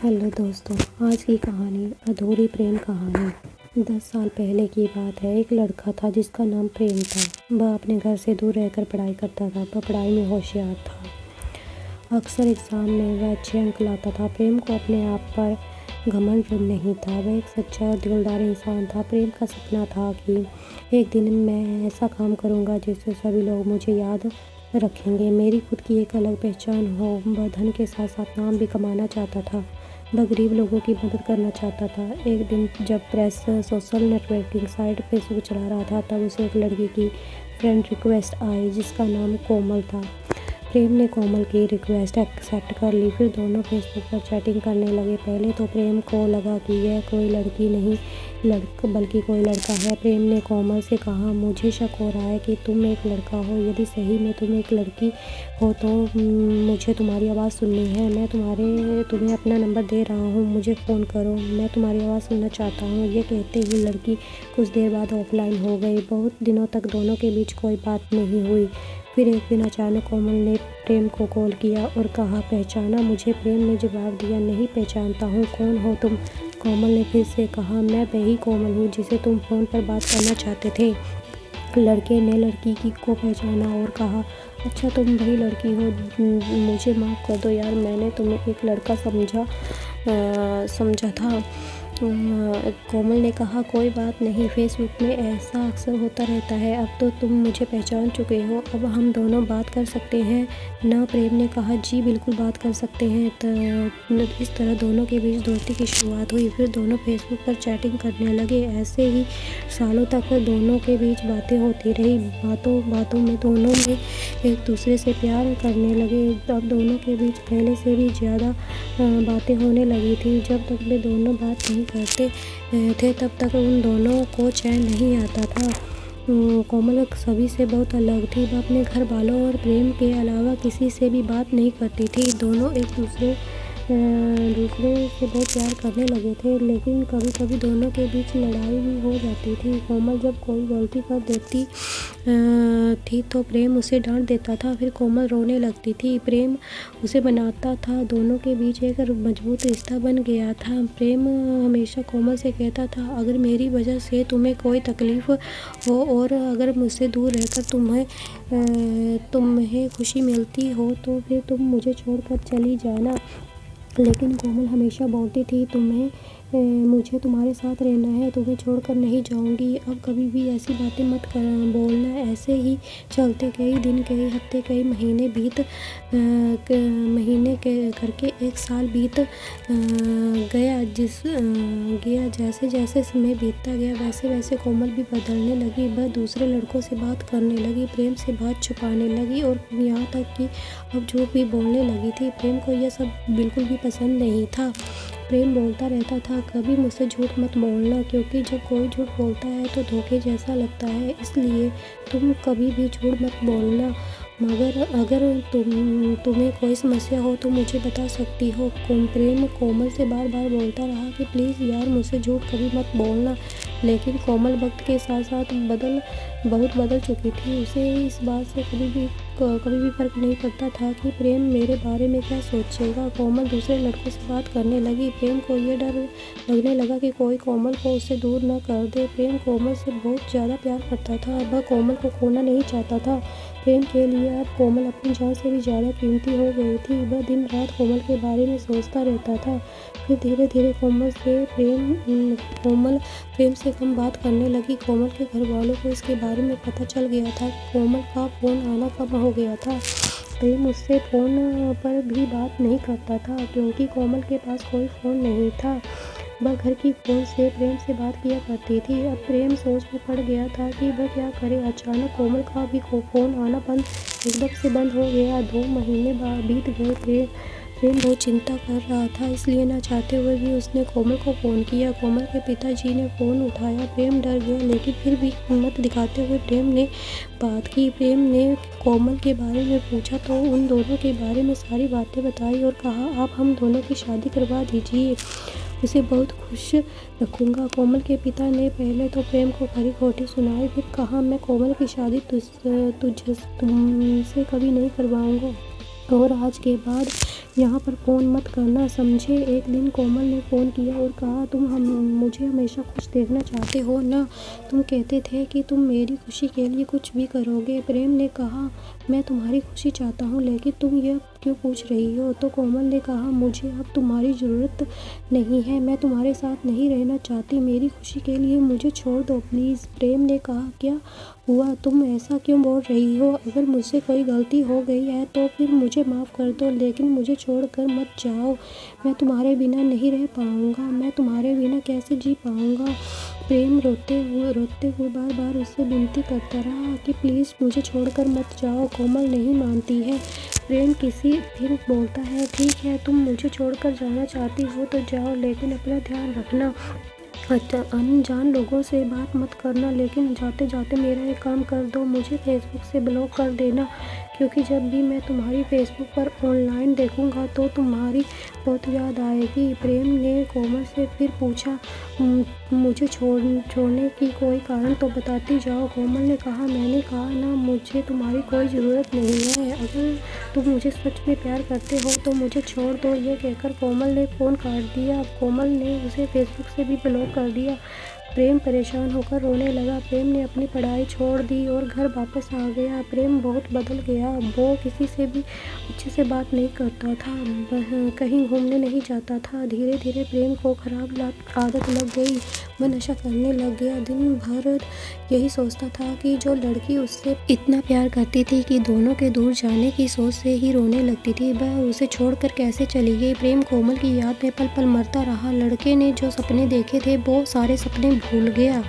Hello दोस्तों, आज की कहानी अधूरी प्रेम कहानी। 10 साल पहले की बात है। एक लड़का था जिसका नाम प्रेम था। वह अपने घर से दूर रहकर पढ़ाई करता था। वह पढ़ाई में होशियार था। अक्सर एग्ज़ाम में वह अच्छे अंक लाता था। प्रेम को अपने आप पर घमंड नहीं था। वह एक सच्चा और दिलदार इंसान था। प्रेम का सपना था कि एक दिन मैं ऐसा काम करूँगा जिससे सभी लोग मुझे याद रखेंगे। मेरी खुद की एक अलग पहचान हो। वह धन के साथ साथ नाम भी कमाना चाहता था। वह गरीब लोगों की मदद करना चाहता था। एक दिन जब press social networking site Facebook चला रहा था, तब उसे एक लड़की की फ्रेंड रिक्वेस्ट आई जिसका नाम कोमल था। प्रेम ने कोमल की रिक्वेस्ट एक्सेप्ट कर ली। फिर दोनों फेसबुक पर चैटिंग करने लगे। पहले तो प्रेम को लगा कि यह कोई लड़की नहीं बल्कि कोई लड़का है। प्रेम ने कोमल से कहा, मुझे शक हो रहा है कि तुम एक लड़का हो। यदि सही में तुम एक लड़की हो तो मुझे तुम्हारी आवाज़ सुननी है। मैं तुम्हें अपना नंबर दे रहा हूँ, मुझे फ़ोन करो, मैं तुम्हारी आवाज़ सुनना चाहता हूँ। ये कहते ही लड़की कुछ देर बाद ऑफलाइन हो गई। बहुत दिनों तक दोनों के बीच कोई बात नहीं हुई। फिर एक दिन अचानक कोमल ने प्रेम को कॉल किया और कहा, पहचाना मुझे? प्रेम ने जवाब दिया, नहीं पहचानता हूँ, कौन हो तुम? कोमल ने फिर से कहा, मैं वही कोमल हूँ जिसे तुम फ़ोन पर बात करना चाहते थे। लड़के ने लड़की को पहचाना और कहा, अच्छा तुम वही लड़की हो। मुझे माफ़ कर दो यार, मैंने तुम्हें एक लड़का समझा था। कोमल ने कहा, कोई बात नहीं, फेसबुक में ऐसा अक्सर होता रहता है। अब तो तुम मुझे पहचान चुके हो, अब हम दोनों बात कर सकते हैं ना? प्रेम ने कहा, जी बिल्कुल बात कर सकते हैं। इस तरह दोनों के बीच दोस्ती की शुरुआत हुई। फिर दोनों फेसबुक पर चैटिंग करने लगे। ऐसे ही सालों तक दोनों के बीच बातें होती रही। बातों में दोनों में एक दूसरे से प्यार करने लगे। अब दोनों के बीच पहले से भी ज़्यादा बातें होने लगी थी। जब तक वे दोनों बात नहीं करते थे तब तक उन दोनों को चैन नहीं आता था। कोमल सभी से बहुत अलग थी। वह अपने घर वालों और प्रेम के अलावा किसी से भी बात नहीं करती थी। दोनों एक दूसरे से बहुत प्यार करने लगे थे, लेकिन कभी कभी दोनों के बीच लड़ाई भी हो जाती थी। कोमल जब कोई गलती कर देती थी तो प्रेम उसे डांट देता था। फिर कोमल रोने लगती थी, प्रेम उसे मनाता था। दोनों के बीच एक मजबूत रिश्ता बन गया था। प्रेम हमेशा कोमल से कहता था, अगर मेरी वजह से तुम्हें कोई तकलीफ़ हो और अगर मुझसे दूर रहकर तुम्हें खुशी मिलती हो तो फिर तुम मुझे छोड़कर चली जाना। लेकिन कोमल हमेशा बोलती थी, मुझे तुम्हारे साथ रहना है, तुम्हें छोड़कर नहीं जाऊंगी। अब कभी भी ऐसी बातें मत बोलना। ऐसे ही चलते कई दिन, कई हफ्ते, कई महीने करके एक साल बीत गया। जैसे जैसे समय बीतता गया वैसे वैसे कोमल भी बदलने लगी। वह दूसरे लड़कों से बात करने लगी, प्रेम से बात छुपाने लगी और यहाँ तक कि अब झूठ भी बोलने लगी थी। प्रेम को यह सब बिल्कुल भी पसंद नहीं था। प्रेम बोलता रहता था, कभी मुझसे झूठ मत बोलना, क्योंकि जब कोई झूठ बोलता है तो धोखे जैसा लगता है। इसलिए तुम कभी भी झूठ मत बोलना। मगर अगर तुम्हें कोई समस्या हो तो मुझे बता सकती हो। प्रेम कोमल से बार बार बोलता रहा कि प्लीज़ यार, मुझसे झूठ कभी मत बोलना। लेकिन कोमल वक्त के साथ साथ बहुत बदल चुकी थी। उसे इस बात से कभी भी फर्क नहीं पड़ता था कि प्रेम मेरे बारे में क्या सोचेगा। कोमल दूसरे लड़कों से बात करने लगी। प्रेम को ये डर लगने लगा कि कोई कोमल को उससे दूर न कर दे। प्रेम कोमल से बहुत ज़्यादा प्यार करता था। वह कोमल को खोना नहीं चाहता था। प्रेम के लिए अब कोमल अपनी जान से भी ज़्यादा कीमती हो गई थी। वह दिन रात कोमल के बारे में सोचता रहता था। फिर धीरे धीरे कोमल प्रेम से कम बात करने लगी। कोमल के घर वालों को इसके बारे में पता चल गया था। कोमल का फ़ोन आना कम हो गया था। प्रेम उससे फ़ोन पर भी बात नहीं करता था क्योंकि कोमल के पास कोई फ़ोन नहीं था। वह घर की फ़ोन से प्रेम से बात किया करती थी। अब प्रेम सोच में पड़ गया था कि वह क्या करे। अचानक कोमल का भी फ़ोन आना एकदम से बंद हो गया। 2 महीने बीत गए। प्रेम बहुत चिंता कर रहा था, इसलिए ना चाहते हुए भी उसने कोमल को फ़ोन किया। कोमल के पिताजी ने फ़ोन उठाया। प्रेम डर गया, लेकिन फिर भी हिम्मत दिखाते हुए प्रेम ने बात की। प्रेम ने कोमल के बारे में पूछा तो उन दोनों के बारे में सारी बातें बताई और कहा, आप हम दोनों की शादी करवा दीजिए, उसे बहुत खुश रखूँगा। कोमल के पिता ने पहले तो प्रेम को खरी खोटी सुनाई, फिर कहा, मैं कोमल की शादी तुमसे कभी नहीं करवाऊँगा। और आज के बाद यहाँ पर फ़ोन मत करना, समझे। एक दिन कोमल ने फ़ोन किया और कहा, तुम मुझे हमेशा खुश देखना चाहते हो ना। तुम कहते थे कि तुम मेरी खुशी के लिए कुछ भी करोगे। प्रेम ने कहा, मैं तुम्हारी खुशी चाहता हूँ, लेकिन तुम यह क्यों पूछ रही हो। तो कोमल ने कहा, मुझे अब तुम्हारी ज़रूरत नहीं है, मैं तुम्हारे साथ नहीं रहना चाहती। मेरी खुशी के लिए मुझे छोड़ दो प्लीज़। प्रेम ने कहा, क्या हुआ, तुम ऐसा क्यों बोल रही हो। अगर मुझसे कोई गलती हो गई है तो फिर मुझे माफ़ कर दो, लेकिन मुझे छोड़कर मत जाओ। मैं तुम्हारे बिना नहीं रह पाऊँगा, मैं तुम्हारे बिना कैसे जी पाऊँगा। प्रेम रोते हुए बार बार उससे विनती करता रहा कि प्लीज़ मुझे छोड़कर मत जाओ। कोमल नहीं मानती है। प्रेम फिर बोलता है, ठीक है, तुम मुझे छोड़कर जाना चाहती हो तो जाओ, लेकिन अपना ध्यान रखना। अनजान लोगों से बात मत करना, लेकिन जाते जाते मेरा एक काम कर दो, मुझे फेसबुक से ब्लॉक कर देना, क्योंकि जब भी मैं तुम्हारी फेसबुक पर ऑनलाइन देखूंगा तो तुम्हारी बहुत याद आएगी। प्रेम ने कोमल से फिर पूछा, मुझे छोड़ने की कोई कारण तो बताती जाओ। कोमल ने कहा, मैंने कहा ना, मुझे तुम्हारी कोई ज़रूरत नहीं है। अगर तुम मुझे सच में प्यार करते हो तो मुझे छोड़ दो। ये कहकर कोमल ने फ़ोन काट दिया। कोमल ने उसे फेसबुक से भी ब्लॉक कर दिया। प्रेम परेशान होकर रोने लगा। प्रेम ने अपनी पढ़ाई छोड़ दी और घर वापस आ गया। प्रेम बहुत बदल गया। वो किसी से भी अच्छे से बात नहीं करता था, कहीं घूमने नहीं जाता था। धीरे धीरे प्रेम को खराब आदत लग गई। वह नशा करने लग गया। दिन भर यही सोचता था कि जो लड़की उससे इतना प्यार करती थी कि दोनों के दूर जाने की सोच से ही रोने लगती थी, वह उसे छोड़कर कैसे चली गई। प्रेम कोमल की याद में पल पल मरता रहा। लड़के ने जो सपने देखे थे वो सारे सपने भूल गया।